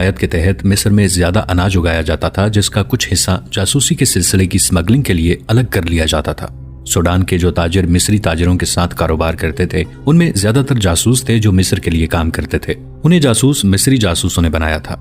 آیت کے تحت مصر میں زیادہ اناج اگایا جاتا تھا، جس کا کچھ حصہ جاسوسی کے سلسلے کی سمگلنگ کے لیے الگ کر لیا جاتا تھا۔ سوڈان کے جو تاجر مصری تاجروں کے ساتھ کاروبار کرتے تھے، ان میں زیادہ تر جاسوس تھے جو مصر کے لیے کام کرتے تھے۔ انہیں جاسوس مصری جاسوسوں نے بنایا تھا۔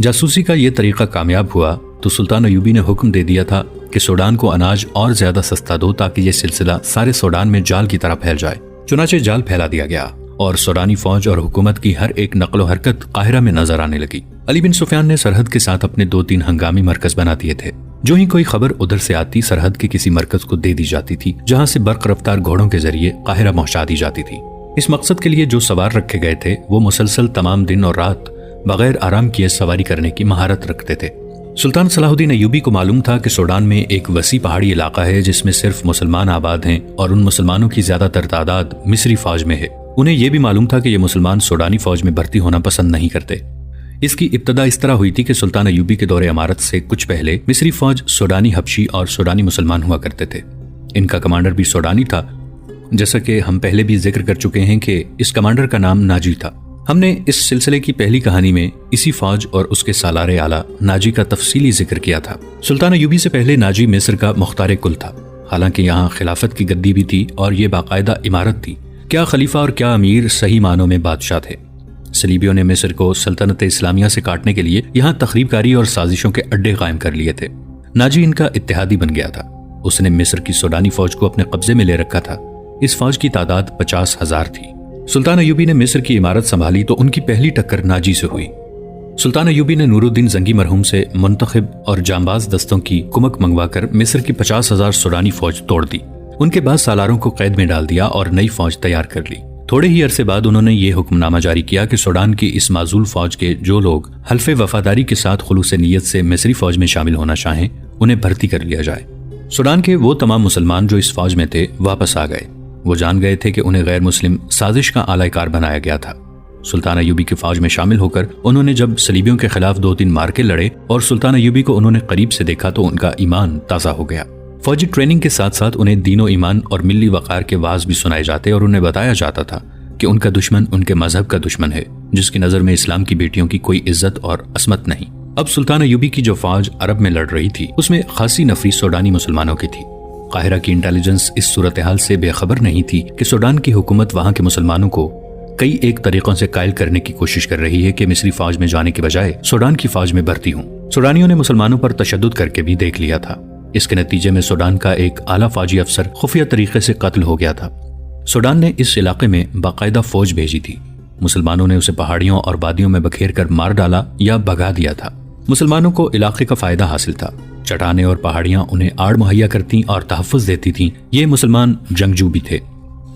جاسوسی کا یہ طریقہ کامیاب ہوا تو سلطان ایوبی نے حکم دے دیا تھا کہ سوڈان کو اناج اور زیادہ سستا دو تاکہ یہ سلسلہ سارے سوڈان میں جال کی طرح پھیل جائے۔ چنانچہ جال پھیلا دیا گیا اور سوڈانی فوج اور حکومت کی ہر ایک نقل و حرکت قاہرہ میں نظر آنے لگی۔ علی بن سفیان نے سرحد کے ساتھ اپنے 2-3 ہنگامی مرکز بنا دیے تھے۔ جو ہی کوئی خبر ادھر سے آتی، سرحد کے کسی مرکز کو دے دی جاتی تھی، جہاں سے برق رفتار گھوڑوں کے ذریعے قاہرہ پہنچا دی جاتی تھی۔ اس مقصد کے لیے جو سوار رکھے گئے تھے وہ مسلسل تمام دن اور رات بغیر آرام کیے سواری کرنے کی مہارت رکھتے تھے۔ سلطان صلاح الدین ایوبی کو معلوم تھا کہ سوڈان میں ایک وسیع پہاڑی علاقہ ہے جس میں صرف مسلمان آباد ہیں اور ان مسلمانوں کی زیادہ تر تعداد مصری فوج میں ہے۔ انہیں یہ بھی معلوم تھا کہ یہ مسلمان سوڈانی فوج میں بھرتی ہونا پسند نہیں کرتے۔ اس کی ابتدا اس طرح ہوئی تھی کہ سلطان ایوبی کے دور امارت سے کچھ پہلے مصری فوج سوڈانی حبشی اور سوڈانی مسلمان ہوا کرتے تھے۔ ان کا کمانڈر بھی سوڈانی تھا، جیسا کہ ہم پہلے بھی ذکر کر چکے ہیں کہ اس کمانڈر کا نام ناجی تھا۔ ہم نے اس سلسلے کی پہلی کہانی میں اسی فوج اور اس کے سالار اعلیٰ ناجی کا تفصیلی ذکر کیا تھا۔ سلطان ایوبی سے پہلے ناجی مصر کا مختار کل تھا، حالانکہ یہاں خلافت کی گدی بھی تھی اور یہ باقاعدہ عمارت تھی۔ کیا خلیفہ اور کیا امیر صحیح معنوں میں بادشاہ تھے۔ صلیبیوں نے مصر کو سلطنت اسلامیہ سے کاٹنے کے لیے یہاں تخریب کاری اور سازشوں کے اڈے قائم کر لیے تھے۔ ناجی ان کا اتحادی بن گیا تھا۔ اس نے مصر کی سوڈانی فوج کو اپنے قبضے میں لے رکھا تھا۔ اس فوج کی تعداد 50,000 تھی۔ سلطان ایوبی نے مصر کی عمارت سنبھالی تو ان کی پہلی ٹکر ناجی سے ہوئی۔ سلطان ایوبی نے نور الدین زنگی مرحوم سے منتخب اور جانباز دستوں کی کمک منگوا کر مصر کی 50,000 سوڈانی فوج توڑ دی۔ ان کے بعد سالاروں کو قید میں ڈال دیا اور نئی فوج تیار کر لی۔ تھوڑے ہی عرصے بعد انہوں نے یہ حکم نامہ جاری کیا کہ سوڈان کی اس معزول فوج کے جو لوگ حلف وفاداری کے ساتھ خلوص نیت سے مصری فوج میں شامل ہونا چاہیں انہیں بھرتی کر لیا جائے۔ سوڈان کے وہ تمام مسلمان جو اس فوج میں تھے واپس آ گئے۔ وہ جان گئے تھے کہ انہیں غیر مسلم سازش کا اعلی کار بنایا گیا تھا۔ سلطان ایوبی کی فوج میں شامل ہو کر انہوں نے جب صلیبیوں کے خلاف 2-3 معرکے لڑے اور سلطان ایوبی کو انہوں نے قریب سے دیکھا تو ان کا ایمان تازہ ہو گیا۔ فوجی ٹریننگ کے ساتھ ساتھ انہیں دین و ایمان اور ملی وقار کے واعظ بھی سنائے جاتے اور انہیں بتایا جاتا تھا کہ ان کا دشمن ان کے مذہب کا دشمن ہے، جس کی نظر میں اسلام کی بیٹیوں کی کوئی عزت اور عصمت نہیں۔ اب سلطان ایوبی کی جو فوج عرب میں لڑ رہی تھی اس میں خاصی نفری سوڈانی مسلمانوں کی تھی۔ قاہرہ کی انٹیلیجنس اس صورتحال سے بے خبر نہیں تھی کہ سوڈان کی حکومت وہاں کے مسلمانوں کو کئی ایک طریقوں سے قائل کرنے کی کوشش کر رہی ہے کہ مصری فوج میں جانے کے بجائے سوڈان کی فوج میں بھرتی ہوں۔ سوڈانیوں نے مسلمانوں پر تشدد کر کے بھی دیکھ لیا تھا۔ اس کے نتیجے میں سوڈان کا ایک اعلیٰ فوجی افسر خفیہ طریقے سے قتل ہو گیا تھا۔ سوڈان نے اس علاقے میں باقاعدہ فوج بھیجی تھی۔ مسلمانوں نے اسے پہاڑیوں اور وادیوں میں بکھیر کر مار ڈالا یا بھگا دیا تھا۔ مسلمانوں کو علاقے کا فائدہ حاصل تھا۔ چٹانیں اور پہاڑیاں انہیں آڑ مہیا کرتی اور تحفظ دیتی تھیں۔ یہ مسلمان جنگجو بھی تھے۔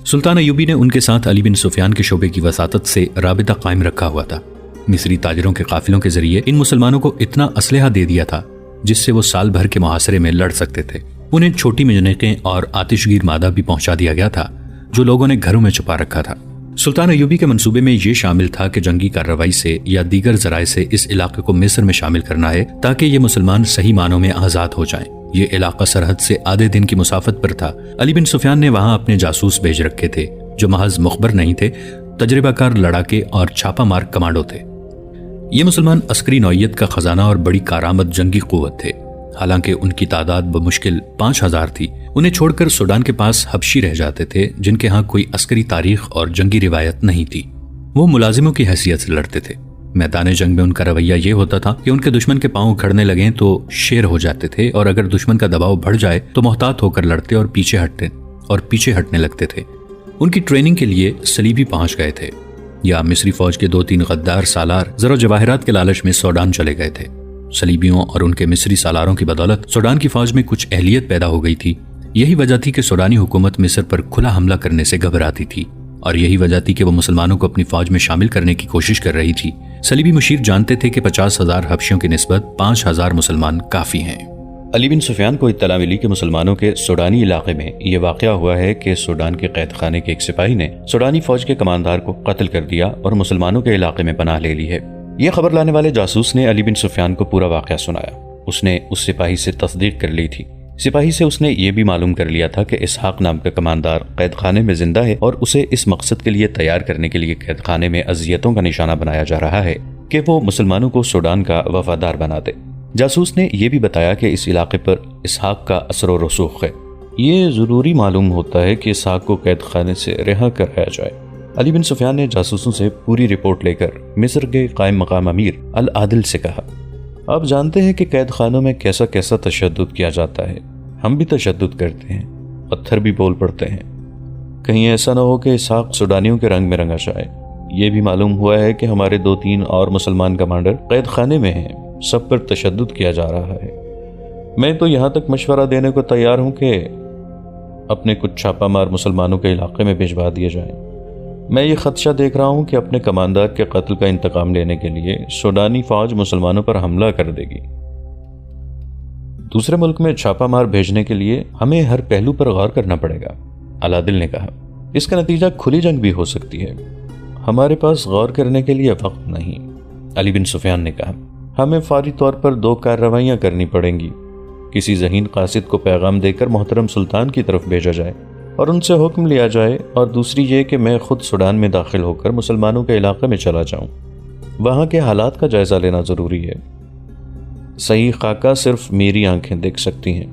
سلطان ایوبی نے ان کے ساتھ علی بن سفیان کے شعبے کی وساطت سے رابطہ قائم رکھا ہوا تھا۔ مصری تاجروں کے قافلوں کے ذریعے ان مسلمانوں کو اتنا اسلحہ دے دیا تھا جس سے وہ سال بھر کے محاصرے میں لڑ سکتے تھے۔ انہیں چھوٹی منجنیقیں اور آتش گیر مادہ بھی پہنچا دیا گیا تھا جو لوگوں نے گھروں میں چھپا رکھا تھا۔ سلطان ایوبی کے منصوبے میں یہ شامل تھا کہ جنگی کارروائی سے یا دیگر ذرائع سے اس علاقے کو مصر میں شامل کرنا ہے تاکہ یہ مسلمان صحیح معنوں میں آزاد ہو جائیں۔ یہ علاقہ سرحد سے آدھے دن کی مسافت پر تھا۔ علی بن سفیان نے وہاں اپنے جاسوس بھیج رکھے تھے جو محض مخبر نہیں تھے، تجربہ کار لڑاکے اور چھاپا مار کمانڈو تھے۔ یہ مسلمان عسکری نوعیت کا خزانہ اور بڑی کارآمد جنگی قوت تھے۔ حالانکہ ان کی تعداد بمشکل 5,000 تھی، انہیں چھوڑ کر سوڈان کے پاس حبشی رہ جاتے تھے جن کے ہاں کوئی عسکری تاریخ اور جنگی روایت نہیں تھی۔ وہ ملازموں کی حیثیت سے لڑتے تھے۔ میدان جنگ میں ان کا رویہ یہ ہوتا تھا کہ ان کے دشمن کے پاؤں کھڑنے لگیں تو شیر ہو جاتے تھے، اور اگر دشمن کا دباؤ بڑھ جائے تو محتاط ہو کر لڑتے اور پیچھے ہٹنے لگتے تھے۔ ان کی ٹریننگ کے لیے صلیبی پہنچ گئے تھے یا مصری فوج کے 2-3 غدار سالار زر و جواہرات کے لالچ میں سوڈان چلے گئے تھے۔ صلیبیوں اور ان کے مصری سالاروں کی بدولت سوڈان کی فوج میں کچھ اہلیت پیدا ہو گئی تھی۔ یہی وجہ تھی کہ سوڈانی حکومت مصر پر کھلا حملہ کرنے سے گھبراتی تھی، اور یہی وجہ تھی کہ وہ مسلمانوں کو اپنی فوج میں شامل کرنے کی کوشش کر رہی تھی۔ صلیبی مشیر جانتے تھے کہ 50,000 حبشیوں کی نسبت 5,000 مسلمان کافی ہیں۔ علی بن سفیان کو اطلاع ملی کہ مسلمانوں کے سوڈانی علاقے میں یہ واقعہ ہوا ہے کہ سوڈان کے قید خانے کے ایک سپاہی نے سوڈانی فوج کے کماندار کو قتل کر دیا اور مسلمانوں کے علاقے میں پناہ لے لی ہے۔ یہ خبر لانے والے جاسوس نے علی بن سفیان کو پورا واقعہ سنایا۔ اس نے اس سپاہی سے تصدیق کر لی تھی۔ سپاہی سے اس نے یہ بھی معلوم کر لیا تھا کہ اسحاق نام کا کماندار قید خانے میں زندہ ہے اور اسے اس مقصد کے لیے تیار کرنے کے لیے قید خانے میں اذیتوں کا نشانہ بنایا جا رہا ہے کہ وہ مسلمانوں کو سوڈان کا وفادار بنا دے۔ جاسوس نے یہ بھی بتایا کہ اس علاقے پر اسحاق کا اثر و رسوخ ہے، یہ ضروری معلوم ہوتا ہے کہ اسحاق کو قید خانے سے رہا کرایا جائے۔ علی بن سفیان نے جاسوسوں سے پوری رپورٹ لے کر مصر کے قائم مقام امیر العادل سے کہا، آپ جانتے ہیں کہ قید خانوں میں کیسا کیسا تشدد کیا جاتا ہے، ہم بھی تشدد کرتے ہیں، پتھر بھی بول پڑتے ہیں، کہیں ایسا نہ ہو کہ اسحاق سوڈانیوں کے رنگ میں رنگا جائے۔ یہ بھی معلوم ہوا ہے کہ ہمارے 2-3 اور مسلمان کمانڈر قید خانے میں ہیں، سب پر تشدد کیا جا رہا ہے۔ میں تو یہاں تک مشورہ دینے کو تیار ہوں کہ اپنے کچھ چھاپا مار مسلمانوں کے علاقے میں بھجوا دیے جائیں۔ میں یہ خدشہ دیکھ رہا ہوں کہ اپنے کماندار کے قتل کا انتقام لینے کے لیے سوڈانی فوج مسلمانوں پر حملہ کر دے گی۔ دوسرے ملک میں چھاپا مار بھیجنے کے لیے ہمیں ہر پہلو پر غور کرنا پڑے گا، العادل نے کہا۔ اس کا نتیجہ کھلی جنگ بھی ہو سکتی ہے، ہمارے پاس غور کرنے کے لیے وقت نہیں۔ علی بن سفیان نے کہا، ہمیں فوری طور پر 2 کارروائیاں کرنی پڑیں گی۔ کسی ذہین قاصد کو پیغام دے کر محترم سلطان کی طرف بھیجا جائے اور ان سے حکم لیا جائے، اور دوسری یہ کہ میں خود سوڈان میں داخل ہو کر مسلمانوں کے علاقے میں چلا جاؤں۔ وہاں کے حالات کا جائزہ لینا ضروری ہے۔ صحیح خاکہ صرف میری آنکھیں دیکھ سکتی ہیں،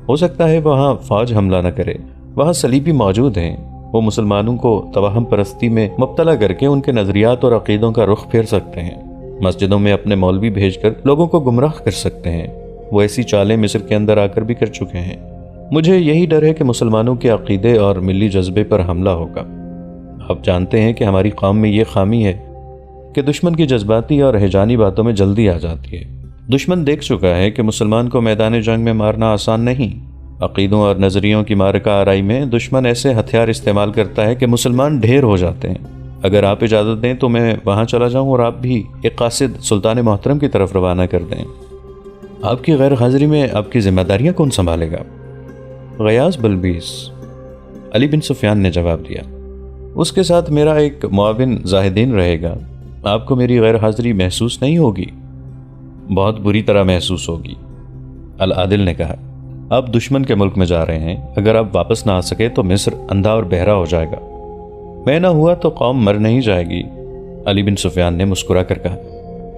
ہو سکتا ہے وہاں فوج حملہ نہ کرے، وہاں صلیبی موجود ہیں، وہ مسلمانوں کو توہم پرستی میں مبتلا کر کے ان کے نظریات اور عقیدوں کا رخ پھیر سکتے ہیں، مسجدوں میں اپنے مولوی بھیج کر لوگوں کو گمراہ کر سکتے ہیں۔ وہ ایسی چالیں مصر کے اندر آ کر بھی کر چکے ہیں۔ مجھے یہی ڈر ہے کہ مسلمانوں کے عقیدے اور ملی جذبے پر حملہ ہوگا۔ آپ جانتے ہیں کہ ہماری قوم میں یہ خامی ہے کہ دشمن کی جذباتی اور ہیجانی باتوں میں جلدی آ جاتی ہے۔ دشمن دیکھ چکا ہے کہ مسلمان کو میدان جنگ میں مارنا آسان نہیں۔ عقیدوں اور نظریوں کی معرکہ آرائی میں دشمن ایسے ہتھیار استعمال کرتا ہے کہ مسلمان ڈھیر ہو جاتے ہیں۔ اگر آپ اجازت دیں تو میں وہاں چلا جاؤں اور آپ بھی ایک قاصد سلطان محترم کی طرف روانہ کر دیں۔ آپ کی غیر حاضری میں آپ کی ذمہ داریاں کون سنبھالے گا؟ غیاث بلبیس، علی بن سفیان نے جواب دیا۔ اس کے ساتھ میرا ایک معاون زاہدین رہے گا۔ آپ کو میری غیر حاضری محسوس نہیں ہوگی؟ بہت بری طرح محسوس ہوگی، العادل نے کہا۔ آپ دشمن کے ملک میں جا رہے ہیں، اگر آپ واپس نہ آ سکے تو مصر اندھا اور بہرا ہو جائے گا۔ میں نہ ہوا تو قوم مر نہیں جائے گی، علی بن سفیان نے مسکرا کر کہا۔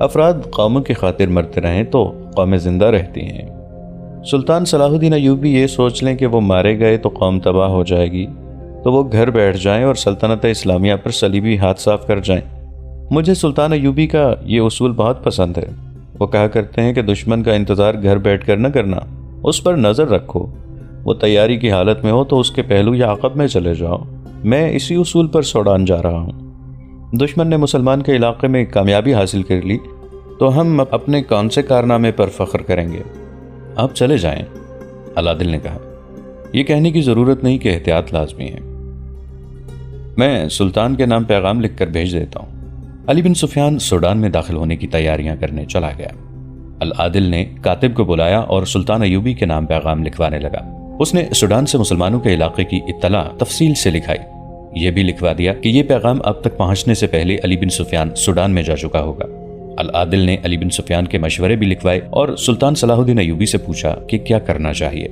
افراد قوموں کی خاطر مرتے رہیں تو قومیں زندہ رہتی ہیں۔ سلطان صلاح الدین ایوبی یہ سوچ لیں کہ وہ مارے گئے تو قوم تباہ ہو جائے گی، تو وہ گھر بیٹھ جائیں اور سلطنت اسلامیہ پر صلیبی ہاتھ صاف کر جائیں۔ مجھے سلطان ایوبی کا یہ اصول بہت پسند ہے۔ وہ کہا کرتے ہیں کہ دشمن کا انتظار گھر بیٹھ کر نہ کرنا، اس پر نظر رکھو۔ وہ تیاری کی حالت میں ہو تو اس کے پہلو یا عقب میں چلے جاؤ۔ میں اسی اصول پر سوڈان جا رہا ہوں۔ دشمن نے مسلمان کے علاقے میں کامیابی حاصل کر لی تو ہم اپنے کون سے کارنامے پر فخر کریں گے؟ آپ چلے جائیں، العادل نے کہا۔ یہ کہنے کی ضرورت نہیں کہ احتیاط لازمی ہے۔ میں سلطان کے نام پیغام لکھ کر بھیج دیتا ہوں۔ علی بن سفیان سوڈان میں داخل ہونے کی تیاریاں کرنے چلا گیا۔ العادل نے کاتب کو بلایا اور سلطان ایوبی کے نام پیغام لکھوانے لگا۔ اس نے سوڈان سے مسلمانوں کے علاقے کی اطلاع تفصیل سے لکھائی۔ یہ بھی لکھوا دیا کہ یہ پیغام اب تک پہنچنے سے پہلے علی بن سفیان سوڈان میں جا چکا ہوگا۔ العادل نے علی بن سفیان کے مشورے بھی لکھوائے اور سلطان صلاح الدین ایوبی سے پوچھا کہ کیا کرنا چاہیے۔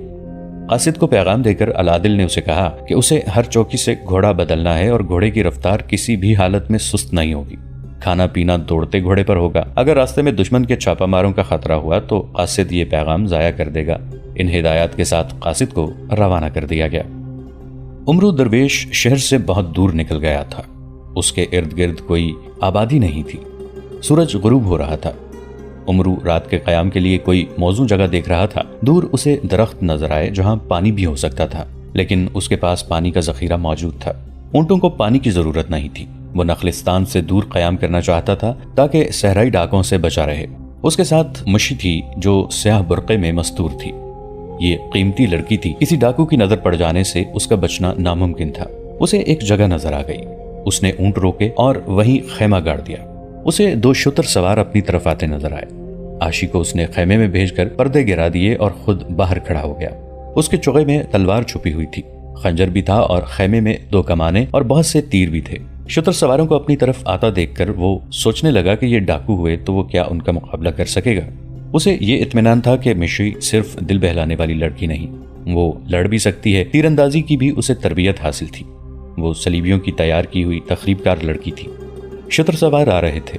قاصد کو پیغام دے کر العادل نے اسے کہا کہ اسے ہر چوکی سے گھوڑا بدلنا ہے اور گھوڑے کی رفتار کسی بھی حالت میں سست نہیں ہوگی۔ کھانا پینا دوڑتے گھوڑے پر ہوگا۔ اگر راستے میں دشمن کے چھاپا ماروں کا خطرہ ہوا تو قاصد یہ پیغام ضائع کر دے گا۔ ان ہدایات کے ساتھ قاصد کو روانہ کر دیا گیا۔ عمرو درویش شہر سے بہت دور نکل گیا تھا۔ اس کے ارد گرد کوئی آبادی نہیں تھی۔ سورج غروب ہو رہا تھا۔ عمرو رات کے قیام کے لیے کوئی موزوں جگہ دیکھ رہا تھا۔ دور اسے درخت نظر آئے جہاں پانی بھی ہو سکتا تھا، لیکن اس کے پاس پانی کا ذخیرہ موجود تھا۔ اونٹوں کو پانی کی ضرورت نہیں تھی۔ وہ نخلستان سے دور قیام کرنا چاہتا تھا تاکہ صحرائی ڈاکوں سے بچا رہے۔ اس کے ساتھ مشی تھی جو سیاہ برقعے میں مستور تھی۔ یہ قیمتی لڑکی تھی، کسی ڈاکو کی نظر پڑ جانے سے اس کا بچنا ناممکن تھا۔ اسے ایک جگہ نظر آ گئی۔ اس نے اونٹ روکے اور وہیں خیمہ گاڑ دیا۔ اسے 2 شتر سوار اپنی طرف آتے نظر آئے۔ عاشی کو اس نے خیمے میں بھیج کر پردے گرا دیے اور خود باہر کھڑا ہو گیا۔ اس کے چوغے میں تلوار چھپی ہوئی تھی، خنجر بھی تھا اور خیمے میں 2 کمانے اور بہت سے تیر بھی تھے۔ شتر سواروں کو اپنی طرف آتا دیکھ کر وہ سوچنے لگا کہ یہ ڈاکو ہوئے تو وہ کیا ان کا مقابلہ کر سکے گا۔ اسے یہ اطمینان تھا کہ مشی صرف دل بہلانے والی لڑکی نہیں، وہ لڑ بھی سکتی ہے۔ تیر اندازی کی بھی اسے تربیت حاصل تھی۔ وہ صلیبیوں کی تیار کی ہوئی تخریب کار لڑکی تھی۔ شتر سوار آ رہے تھے۔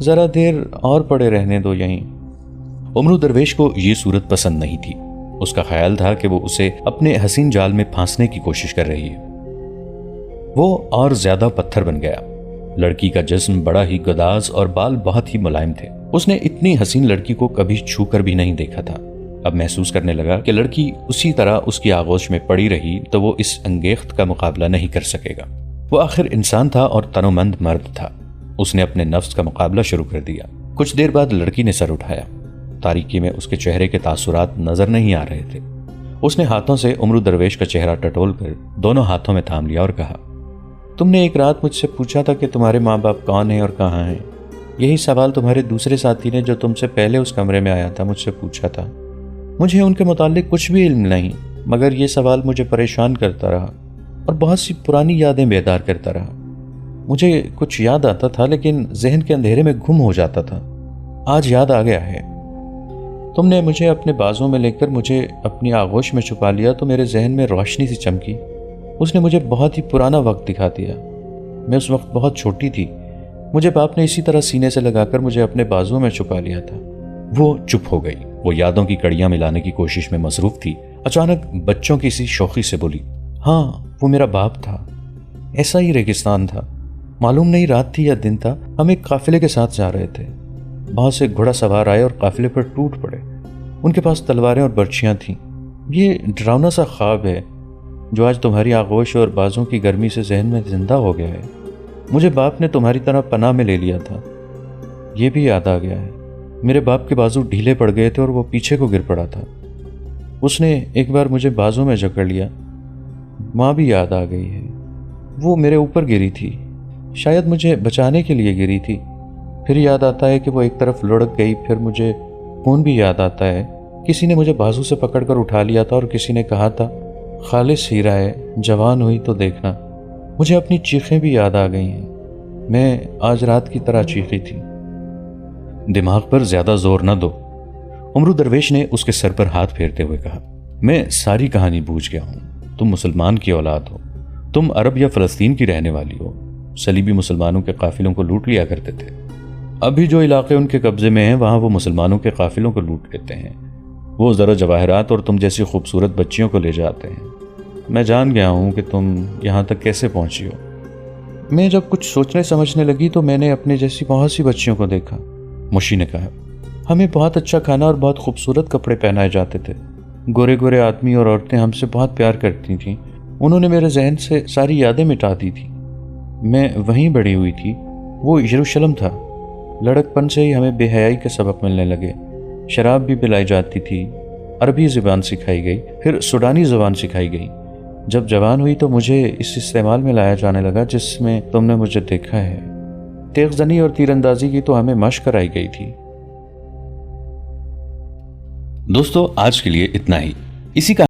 ذرا دیر اور پڑے رہنے دو یہیں۔ عمرو درویش کو یہ صورت پسند نہیں تھی۔ اس کا خیال تھا کہ وہ اسے اپنے حسین جال میں پھانسنے کی کوشش کر رہی ہے۔ وہ اور زیادہ پتھر بن گیا۔ لڑکی کا جسم بڑا ہی گداز اور بال بہت ہی ملائم تھے۔ اس نے اتنی حسین لڑکی کو کبھی چھو کر بھی نہیں دیکھا تھا۔ اب محسوس کرنے لگا کہ لڑکی اسی طرح اس کی آغوش میں پڑی رہی تو وہ اس انگیخت کا مقابلہ نہیں کر سکے گا۔ وہ آخر انسان تھا اور تنومند مرد تھا۔ اس نے اپنے نفس کا مقابلہ شروع کر دیا۔ کچھ دیر بعد لڑکی نے سر اٹھایا۔ تاریکی میں اس کے چہرے کے تاثرات نظر نہیں آ رہے تھے۔ اس نے ہاتھوں سے عمرو درویش کا چہرہ ٹٹول کر دونوں ہاتھوں میں تھام لیا اور کہا، تم نے ایک رات مجھ سے پوچھا تھا کہ تمہارے ماں باپ کون ہیں اور کہاں ہیں۔ یہی سوال تمہارے دوسرے ساتھی نے جو تم سے پہلے اس کمرے میں آیا تھا مجھ سے پوچھا تھا۔ مجھے ان کے متعلق کچھ بھی علم نہیں، مگر یہ سوال مجھے پریشان کرتا رہا اور بہت سی پرانی یادیں بیدار کرتا رہا۔ مجھے کچھ یاد آتا تھا لیکن ذہن کے اندھیرے میں گم ہو جاتا تھا۔ آج یاد آ گیا ہے۔ تم نے مجھے اپنے بازوں میں لے کر مجھے اپنی آغوش میں چھپا لیا تو میرے ذہن میں روشنی سی چمکی۔ اس نے مجھے بہت ہی پرانا وقت دکھا دیا۔ میں اس وقت بہت چھوٹی تھی۔ مجھے باپ نے اسی طرح سینے سے لگا کر مجھے اپنے بازوں میں چھپا لیا تھا۔ وہ چپ ہو گئی۔ وہ یادوں کی کڑیاں ملانے کی کوشش میں مصروف تھی۔ اچانک بچوں کی سی شوخی سے بولی، ہاں وہ میرا باپ تھا۔ ایسا ہی ریگستان تھا۔ معلوم نہیں رات تھی یا دن تھا۔ ہم ایک قافلے کے ساتھ جا رہے تھے۔ بہت سے گھوڑا سوار آئے اور قافلے پر ٹوٹ پڑے۔ ان کے پاس تلواریں اور برچیاں تھیں۔ یہ ڈراؤنا سا خواب ہے جو آج تمہاری آغوش اور بازوں کی گرمی سے ذہن میں زندہ ہو گیا ہے۔ مجھے باپ نے تمہاری طرح پناہ میں لے لیا تھا، یہ بھی یاد آ گیا ہے۔ میرے باپ کے بازو ڈھیلے پڑ گئے تھے اور وہ پیچھے کو گر پڑا تھا۔ اس نے ایک بار مجھے بازوں میں جکڑ لیا۔ ماں بھی یاد آ گئی ہے۔ وہ میرے اوپر گری تھی، شاید مجھے بچانے کے لیے گری تھی۔ پھر یاد آتا ہے کہ وہ ایک طرف لڑک گئی۔ پھر مجھے خون بھی یاد آتا ہے۔ کسی نے مجھے بازو سے پکڑ کر اٹھا لیا تھا اور کسی نے کہا تھا، خالص ہیرا ہے، جوان ہوئی تو دیکھنا۔ مجھے اپنی چیخیں بھی یاد آ گئی ہیں۔ میں آج رات کی طرح چیخی تھی۔ دماغ پر زیادہ زور نہ دو، عمرو درویش نے اس کے سر پر ہاتھ پھیرتے ہوئے کہا۔ میں ساری کہانی بوجھ گیا ہوں۔ تم مسلمان کی اولاد ہو۔ تم عرب یا فلسطین کی رہنے والی ہو۔ صلیبی مسلمانوں کے قافلوں کو لوٹ لیا کرتے تھے۔ ابھی جو علاقے ان کے قبضے میں ہیں وہاں وہ مسلمانوں کے قافلوں کو لوٹ لیتے ہیں۔ وہ زر و جواہرات اور تم جیسی خوبصورت بچیوں کو لے جاتے ہیں۔ میں جان گیا ہوں کہ تم یہاں تک کیسے پہنچی ہو۔ میں جب کچھ سوچنے سمجھنے لگی تو میں نے اپنے جیسی بہت سی بچیوں کو دیکھا، مشی نے کہا۔ ہمیں بہت اچھا کھانا اور بہت خوبصورت کپڑے پہنائے جاتے تھے۔ گورے گورے آدمی اور عورتیں ہم سے بہت پیار کرتی تھیں۔ انہوں نے میرے ذہن سے ساری یادیں مٹا دی تھی۔ میں وہیں بڑی ہوئی تھی۔ وہ یروشلم تھا۔ لڑک پن سے ہی ہمیں بے حیائی کے سبق ملنے لگے۔ شراب بھی پلائی جاتی تھی۔ عربی زبان سکھائی گئی، پھر سوڈانی زبان سکھائی گئی۔ جب جوان ہوئی تو مجھے اس استعمال میں لایا جانے لگا جس میں تم نے مجھے دیکھا ہے۔ تیغ زنی اور تیر اندازی کی تو ہمیں مشق کرائی گئی تھی۔ دوستو آج کے لیے اتنا ہی۔ اسی کا